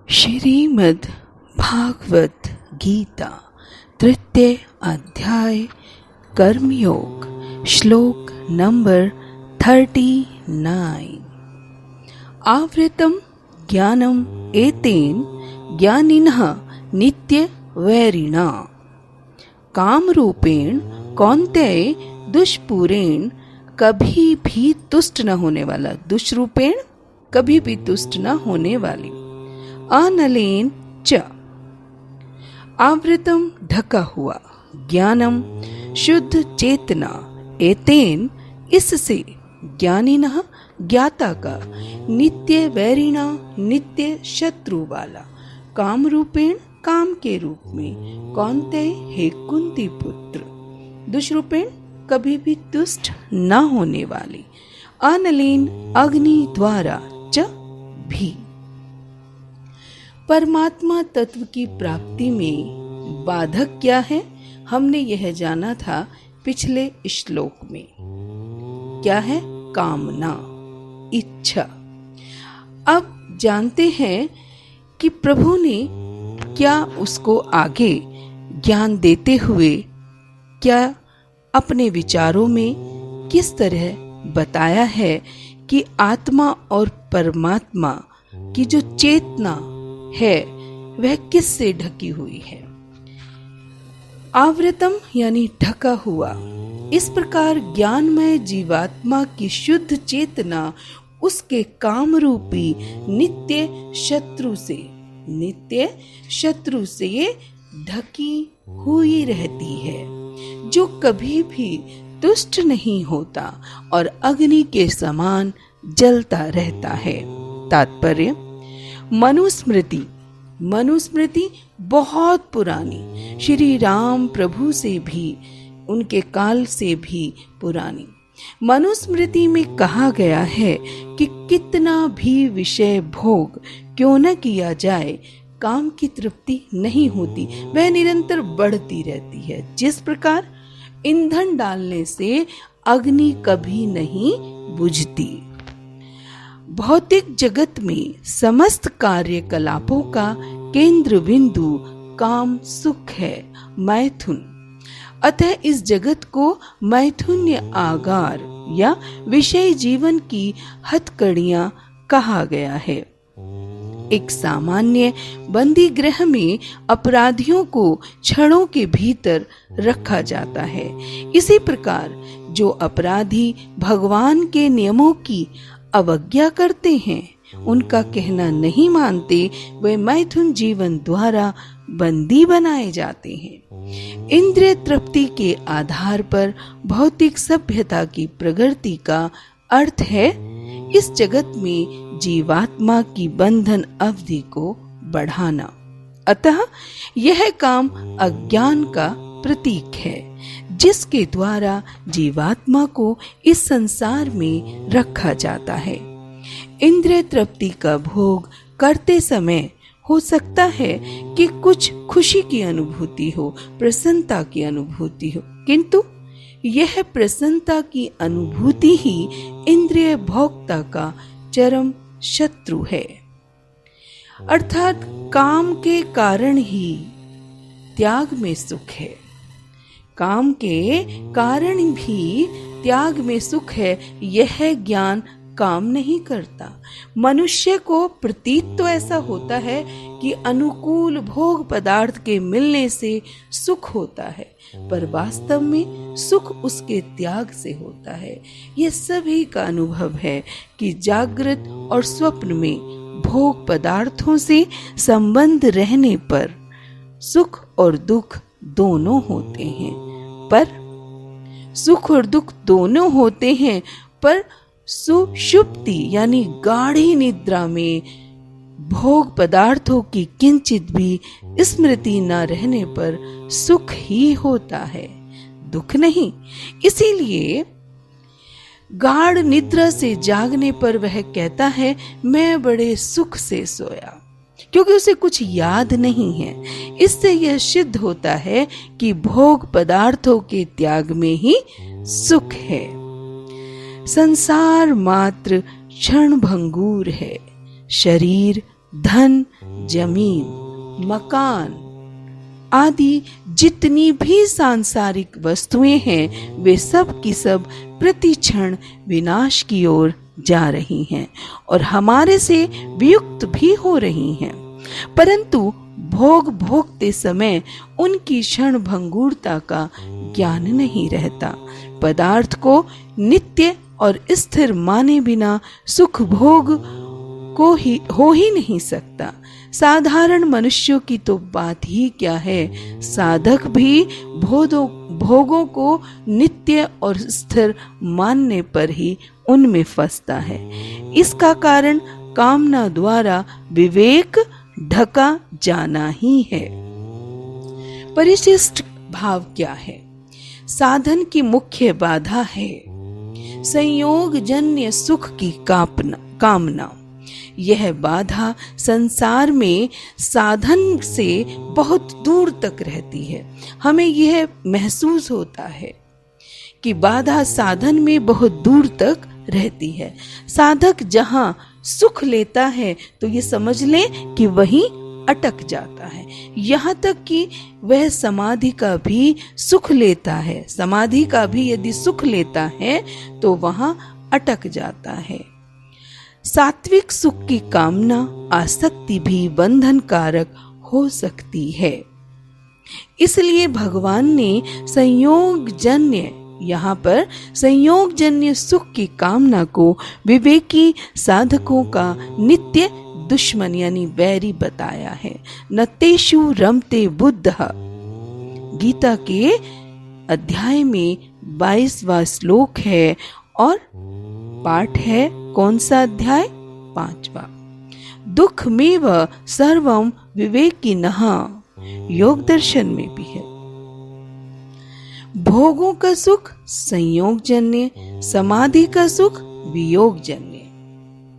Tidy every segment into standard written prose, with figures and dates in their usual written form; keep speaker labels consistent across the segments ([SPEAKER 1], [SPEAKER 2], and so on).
[SPEAKER 1] श्रीमद् भागवत गीता तृतीय अध्याय कर्मयोग श्लोक नंबर 39। आवृतम ज्ञानम एतेन ज्ञानिनः नित्य वैरिणा कामरूपेण कौन्तेय दुष्पूरेण कभी भी तुष्ट न होने वाला, दुष्रूपेण कभी भी तुष्ट न होने वाली, अनलेन च आवृतम ढका हुआ, ज्ञानम शुद्ध चेतना, एतेन इससे, ज्ञानिनः ज्ञाता का, नित्य वैरिणा नित्य शत्रु वाला, काम रूपेण काम के रूप में, कौन्तेय हे कुंती पुत्र, दुष्रूपेण कभी भी तुष्ट न होने वाली, अनलेन अग्नि द्वारा च भी। परमात्मा तत्व की प्राप्ति में बाधक क्या है, हमने यह जाना था पिछले श्लोक में। क्या है? कामना, इच्छा। अब जानते हैं कि प्रभु ने क्या उसको आगे ज्ञान देते हुए क्या अपने विचारों में किस तरह बताया है कि आत्मा और परमात्मा की जो चेतना है वह किस से ढकी हुई है। आवृतम यानी ढका हुआ। इस प्रकार ज्ञानमय जीवात्मा की शुद्ध चेतना उसके काम रूपी नित्य शत्रु से ढकी हुई रहती है, जो कभी भी तुष्ट नहीं होता और अग्नि के समान जलता रहता है। तात्पर्य, मनुस्मृति बहुत पुरानी, श्री राम प्रभु से भी, उनके काल से भी पुरानी। मनुस्मृति में कहा गया है कि कितना भी विषय भोग क्यों न किया जाए, काम की तृप्ति नहीं होती, वह निरंतर बढ़ती रहती है। जिस प्रकार ईंधन डालने से अग्नि कभी नहीं बुझती। भौतिक जगत में समस्त कार्यकलापों का केंद्र बिंदु काम सुख है, मैथुन। अतः इस जगत को मैथुन्य आगार या विषय जीवन की हथकड़ियां कहा गया है। एक सामान्य बंदी गृह में अपराधियों को छड़ों के भीतर रखा जाता है। इसी प्रकार जो अपराधी भगवान के नियमों की अवज्ञा करते हैं, उनका कहना नहीं मानते, वे मैथुन जीवन द्वारा बंदी बनाए जाते हैं। इंद्रिय तृप्ति के आधार पर भौतिक सभ्यता की प्रगति का अर्थ है इस जगत में जीवात्मा की बंधन अवधि को बढ़ाना। अतः यह काम अज्ञान का प्रतीक है, जिसके द्वारा जीवात्मा को इस संसार में रखा जाता है। इंद्रिय तृप्ति का भोग करते समय हो सकता है कि कुछ खुशी की अनुभूति हो, प्रसन्नता की अनुभूति हो, किंतु यह प्रसन्नता की अनुभूति ही इंद्रिय भोक्ता का चरम शत्रु है। अर्थात काम के कारण ही त्याग में सुख है, काम के कारण भी त्याग में सुख है, यह ज्ञान काम नहीं करता। मनुष्य को प्रतीत तो ऐसा होता है कि अनुकूल भोग पदार्थ के मिलने से सुख होता है, पर वास्तव में सुख उसके त्याग से होता है। यह सभी का अनुभव है कि जागृत और स्वप्न में भोग पदार्थों से संबंध रहने पर सुख और दुख दोनों होते हैं, पर सुषुप्ति यानी गाढ़ी निद्रा में भोग पदार्थों की किंचित भी स्मृति न रहने पर सुख ही होता है, दुख नहीं। इसीलिए गाढ़ निद्रा से जागने पर वह कहता है, मैं बड़े सुख से सोया, क्योंकि उसे कुछ याद नहीं है। इससे यह सिद्ध होता है कि भोग पदार्थों के त्याग में ही सुख है। संसार मात्र क्षण भंगूर है, शरीर धन, जमीन, मकान आदि जितनी भी सांसारिक वस्तुएं हैं वे सब की सब प्रति क्षण विनाश की ओर जा रही हैं और हमारे से वियुक्त भी हो रही हैं, परंतु भोग भोगते समय उनकी क्षण भंगुरता का ज्ञान नहीं रहता। पदार्थ को नित्य और स्थिर माने बिना सुख भोग हो ही नहीं सकता। साधारण मनुष्यों की तो बात ही क्या है, साधक भी भोगों को नित्य और स्थिर मानने पर ही उनमें फंसता है। इसका कारण कामना द्वारा विवेक ढका जाना ही है। परिशिष्ट भाव क्या है? साधन की मुख्य बाधा है संयोग जन्य सुख की कामना। यह बाधा संसार में साधन से बहुत दूर तक रहती है। हमें यह महसूस होता है कि बाधा साधन में बहुत दूर तक रहती है। साधक जहां सुख लेता है तो ये समझ लें कि वहीं अटक जाता है। यहाँ तक कि वह समाधि का भी सुख लेता है, समाधि का भी यदि सुख लेता है तो वहां अटक जाता है। सात्विक सुख की कामना आसक्ति भी बंधन कारक हो सकती है। इसलिए भगवान ने संयोगजन्य, यहाँ पर संयोगजन्य सुख की कामना को विवेकी साधकों का नित्य दुश्मन यानी बैरी बताया है। नतेषु रमते बुद्धः, गीता के अध्याय में 22वां श्लोक है और पाठ है कौन सा अध्याय? 5वां। दुःखमेव सर्वं विवेकिनः, योग दर्शन में भी है। भोगों का सुख संयोगजन्य, समाधि का सुख वियोगजन्य।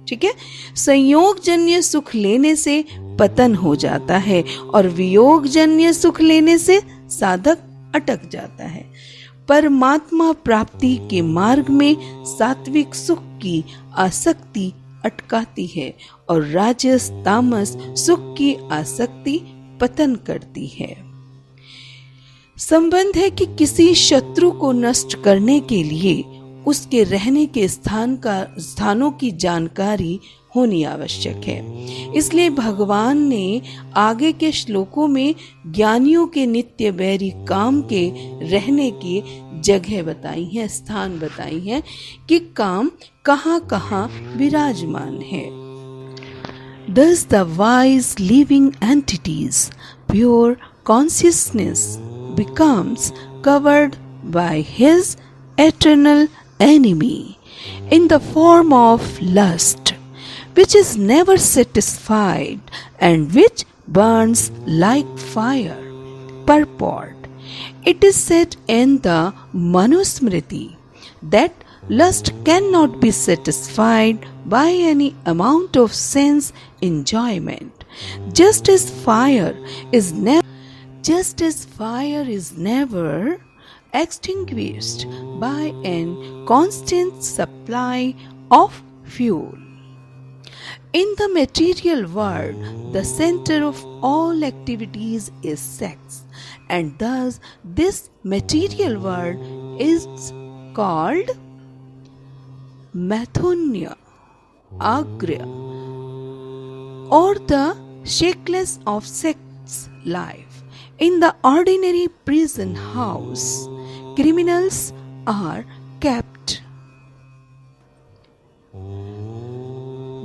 [SPEAKER 1] ठीक है, संयोगजन्य सुख लेने से पतन हो जाता है और वियोगजन्य सुख लेने से साधक अटक जाता है। परमात्मा प्राप्ति के मार्ग में सात्विक सुख की आसक्ति अटकाती है और राजस तामस सुख की आसक्ति पतन करती है। संबंध है कि किसी शत्रु को नष्ट करने के लिए उसके रहने के स्थानों की जानकारी होनी आवश्यक है। इसलिए भगवान ने आगे के श्लोकों में ज्ञानियों के नित्य बैरी काम के रहने की जगह बताई है, स्थान बताई है कि काम कहाँ कहाँ विराजमान है। Thus the wise living entities, pure consciousness becomes covered by his eternal enemy in the form of lust, which is never satisfied and which burns like fire. Purport: it is said in the Manusmriti that lust cannot be satisfied by any amount of sense enjoyment, just as fire is never extinguished by an constant supply of fuel. In the material world, the center of all activities is sex, and thus this material world is called Mathunya, Agra, or the shackles of sex life. In the ordinary prison house, criminals are kept.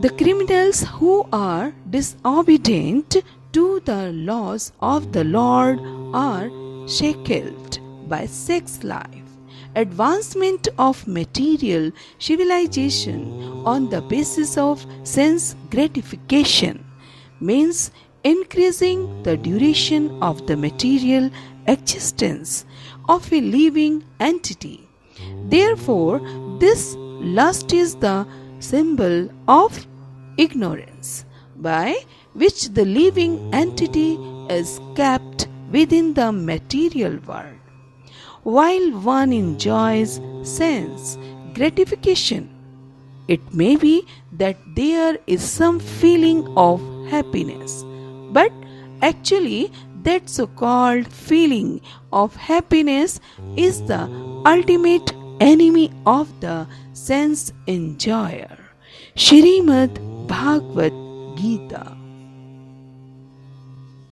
[SPEAKER 1] The criminals who are disobedient to the laws of the Lord are shackled by sex life. Advancement of material civilization on the basis of sense gratification means increasing the duration of the material existence of a living entity. Therefore, this lust is the symbol of ignorance by which the living entity is kept within the material world. While one enjoys sense gratification, it may be that there is some feeling of happiness. But actually, that so called feeling of happiness is the ultimate enemy of the sense enjoyer. Shrimad Bhagavad Gita.